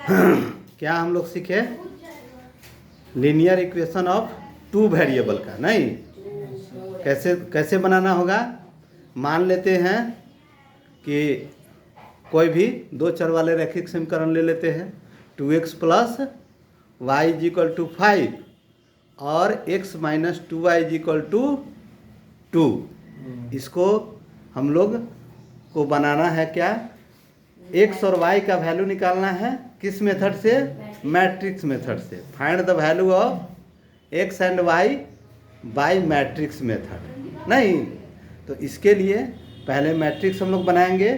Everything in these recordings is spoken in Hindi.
क्या हम लोग सीखे? Linear equation of two variable का, नहीं? कैसे कैसे बनाना होगा? मान लेते हैं कि कोई भी दो चर वाले रैखिक समीकरण ले लेते हैं। 2x plus Y is equal to 5 और x minus 2y is equal to 2। इसको हम लोग को बनाना है क्या? x और y का वैल्यू निकालना है। किस मेथड से? मैट्रिक्स मेथड से। Find the value of x and y by matrix method, नहीं? तो इसके लिए पहले मैट्रिक्स हम लोग बनाएंगे।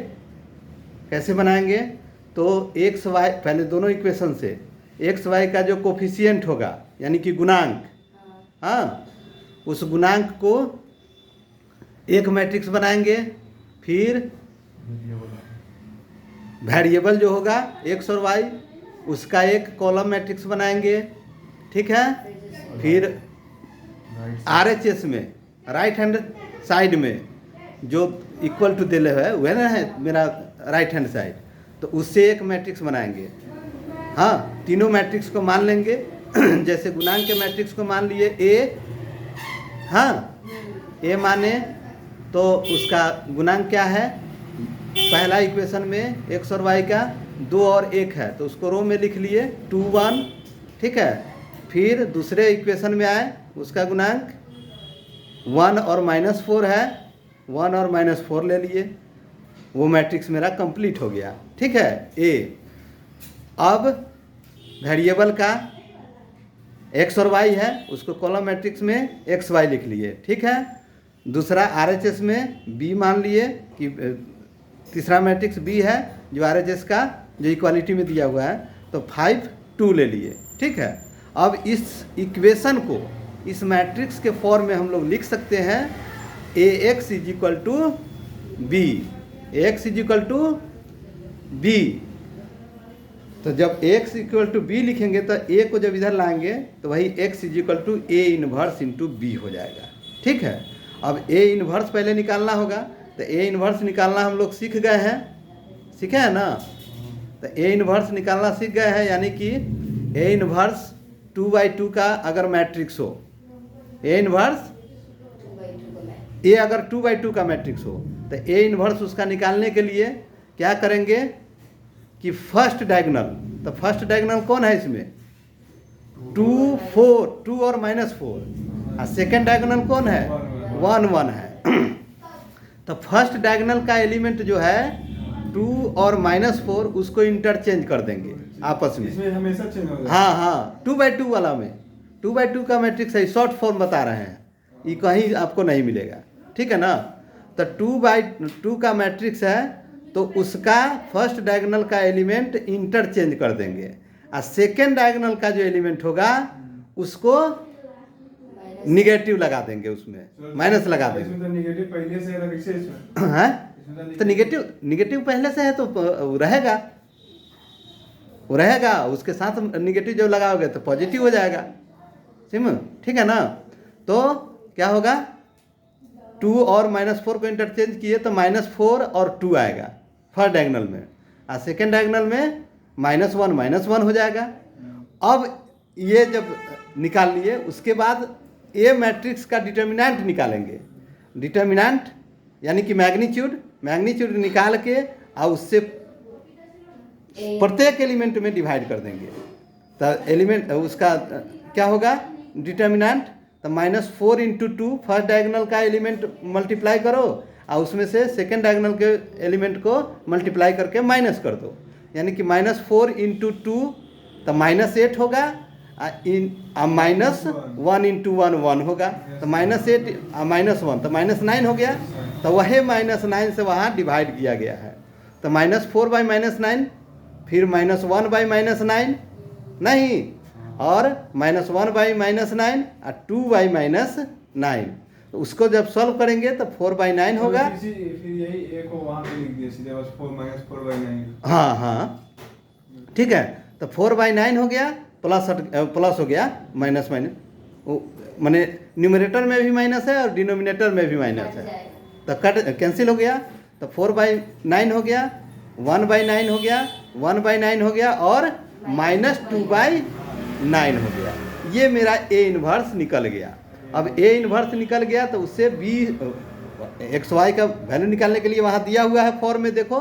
कैसे बनाएंगे? तो x y पहले दोनों इक्वेशन से x y का जो कोफिशिएंट होगा यानी कि गुणांक, हाँ, उस गुणांक को एक मैट्रिक्स बनाएंगे। फिर वेरिएबल जो होगा x और y उसका एक कॉलम मैट्रिक्स बनाएंगे, ठीक है? फिर RHS में राइट हैंड साइड में जो इक्वल टू दिले है वह ना है मेरा राइट हैंड साइड, तो उससे एक मैट्रिक्स बनाएंगे। हाँ, तीनों मैट्रिक्स को मान लेंगे। जैसे गुणांक के मैट्रिक्स को मान लिए A, हाँ, A माने तो उसका गुणांक क्या है? पहला इक्वेशन में x और y का 2 और 1 है तो उसको रो में लिख लिए 2 1, ठीक है? फिर दूसरे इक्वेशन में आए, उसका गुणांक 1 और -4 है, 1 और -4 ले लिए। वो मैट्रिक्स मेरा कंप्लीट हो गया, ठीक है? A। अब वेरिएबल का x और y है, उसको कॉलम मैट्रिक्स में x y लिख लिए, ठीक है? दूसरा RHS में B मान लिए कि तीसरा मैट्रिक्स B है जो RHS का जो इक्वालिटी में दिया हुआ है, तो 5 2 ले लिए, ठीक है? अब इस इक्वेशन को इस मैट्रिक्स के फॉर्म में हम लोग लिख सकते हैं AX is equal to B, AX is equal to B। तो जब x इक्वल टू B लिखेंगे तो A को जब इधर लाएंगे तो वही x is equal to A inverse into B हो जाएगा, ठीक है? अब A इनवर्स पहले निकालना होगा, तो A इनवर्स निकालना हम लोग सीख गए हैं, सीखे हैं ना? तो A इनवर्स निकालना सीख गए हैं, यानी कि A इनवर्स 2/2 का अगर मैट्रिक्स हो, A इनवर्स A अगर 2/2 का मैट्रिक्स हो तो A इनवर्स उसका निकालने के लिए क्या करेंगे कि फर्स्ट डायगोनल, तो फर्स्ट डायगोनल कौन है इसमें? 2 4, 2 और -4, और सेकेंड डायगोनल कौन है? 1 1 है। तो फर्स्ट डायगोनल का एलिमेंट जो है 2 और -4 उसको इंटरचेंज कर देंगे आपस में। इसमें हमेशा चेंज हो जाएगा। हाँ हाँ, 2/2 वाला में 2/2 का मैट्रिक्स है, शॉर्ट फॉर्म बता रहे हैं, ये कहीं आपको नहीं मिलेगा, ठीक है ना? तो 2/2 का मैट्रिक्स है तो उसका फर्स्ट डायगोनल का एलिमेंट इंटरचेंज कर देंगे, और सेकेंड डायगोनल का जो एलिमेंट होगा उसको निगेटिव लगा देंगे, उसमें माइनस लगा देंगे। इसमें तो निगेटिव पहले से है, कैसे इसमें? हाँ, तो निगेटिव पहले से है तो रहेगा, वो रहेगा, उसके साथ निगेटिव जब लगाओगे तो पॉजिटिव हो जाएगा, सिम, ठीक है ना? तो क्या होगा? 2 और -4 को इंटरचेंज किए तो -4 और 2 आएगा फर्स्ट डायगोनल में, और सेकेंड डायगोनल में -1 -1 हो जाएगा। अब ये जब निकाल लिए उसके बाद ए मैट्रिक्स का डिटर्मिनेंट निकालेंगे। डिटर्मिनेंट यानी कि मैग्नीट्यूड निकाल के और उससे प्रत्येक एलिमेंट में डिवाइड कर देंगे। तो एलिमेंट उसका क्या होगा? डिटर्मिनेंट, तो -4 इंटू 2 फर्स्ट डायगोनल का एलिमेंट मल्टीप्लाई करो और उसमें से सेकेंड डायगोनल के एलिमेंट को मल्टीप्लाई करके माइनस कर दो, यानी कि -4 इंटू 2 तो -8 होगा, -1 इंटू 1 1 होगा, तो -8 -1 तो -9 हो गया। तो वही -9 से वहाँ डिवाइड किया गया है, तो -4/-9, फिर -1/-9 नहीं, और -1/-9 और 2/-9, तो उसको जब सॉल्व करेंगे तो 4/9 होगा। फिर यही एक को वहाँ पे लिख दिया सीधे, बस 4/9। हाँ हाँ, ठीक है, तो 4/9 हो गया, प्लस हो गया माइनस, माने न्यूमरेटर में भी माइनस है और डिनोमिनेटर में भी माइनस है, तो कट कैंसिल हो गया, तो 4/9 हो गया, 1/9 हो गया, 1/9 हो गया और -2/9 हो गया। ये मेरा ए इन्वर्स निकल गया। अब ए इन्वर्स निकल गया तो उससे बी एक्स वाई का वैल्यू निकालने के लिए वहाँ दिया हुआ है फॉर्म में, देखो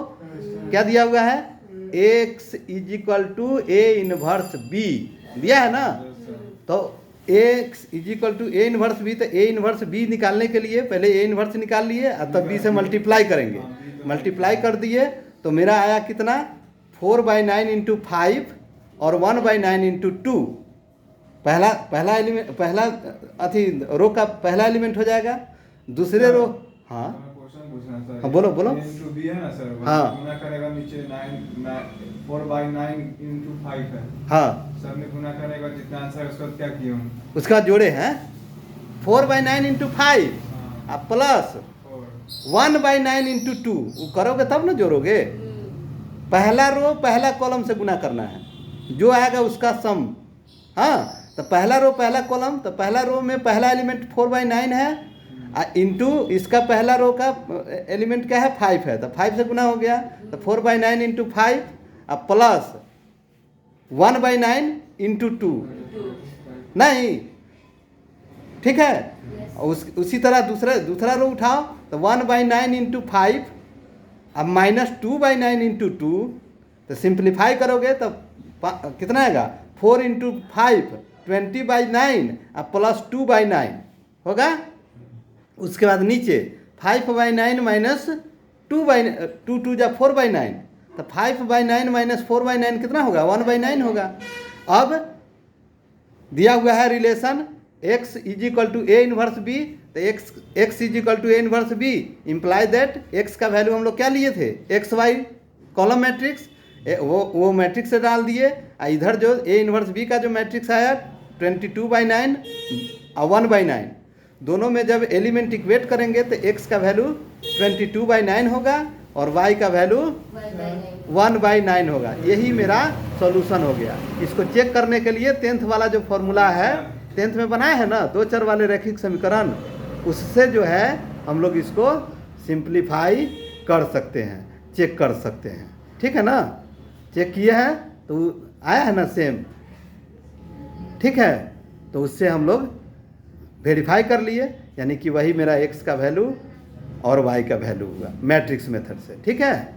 क्या दिया हुआ है, x = ए इन्वर्स बी दिया है ना। तो x = ए इन्वर्स बी, तो ए इन्वर्स बी निकालने के लिए पहले ए इन्वर्स निकाल लिए और तब बी से मल्टीप्लाई करेंगे। मल्टीप्लाई कर दिए तो मेरा आया कितना, 4/9 × 5 और 1/9 × 2। पहला एलिमेंट, पहला अथी रो का पहला एलिमेंट हो जाएगा। दूसरे रो, हाँ क्वेश्चन पूछना सर। हाँ, बोलो बोलो। A × B है ना सर, हाँ। गुना करेगा नीचे 4/9 × 5 है। हाँ, सर ने गुना करेगा जितना आंसर है उसका क्या किया हूँ? उसका जोड़े हैं 4/9 × 5 हाँ, अब प्लस 1/9 × 2, वो करोगे तब ना जोड़ोगे। पहला रो पहला कॉलम से गुना करना है, जो आएगा उसका सम। हाँ, तो पहला रो पहला कॉलम, तो पहला रो में पहला एलिमेंट 4/9 है इंटू इसका पहला रो का एलिमेंट क्या है, 5 है, तो 5 से गुना हो गया, तो 4/9 × 5 अब प्लस 1/9 × 2 नहीं, ठीक है। उसी तरह दूसरा रो उठाओ, तो 1/9 × 5 अब -2/9 × 2, तो सिंप्लीफाई करोगे तो कितना आएगा, 4 × 5 20/9 अब प्लस 2/9 होगा। उसके बाद नीचे 5/9 - 2 2 जा 4/9, तो 5/9 - 4/9 कितना होगा, 1/9 होगा। अब दिया हुआ है relation x = A inverse B, तो x = A inverse B imply that x का वैल्यू हम लोग क्या लिए थे, एक्स वाई कॉलम मैट्रिक्स, वो मैट्रिक्स से डाल दिए। इधर जो ए इन्वर्स बी का जो मैट्रिक्स आया 22/9 और 1/9, दोनों में जब एलिमेंट इक्वेट करेंगे तो x का वैल्यू 22/9 होगा और y का वैल्यू 1/9 होगा। यही मेरा सॉल्यूशन हो गया। इसको चेक करने के लिए 10th वाला जो फॉर्मूला है, 10th में बनाया है ना, 2 चर वाले रैखिक समीकरण, उससे जो है हम लोग इसको सिंप्लीफाई कर सकते हैं, चेक कर सकते हैं। ठीक है ना, चेक किए हैं तो आया है ना सेम, ठीक है। तो उससे हम लोग वेरीफाई कर लिए, यानी कि वही मेरा x का वैल्यू और y का वैल्यू हुआ मैट्रिक्स मेथड से। ठीक है।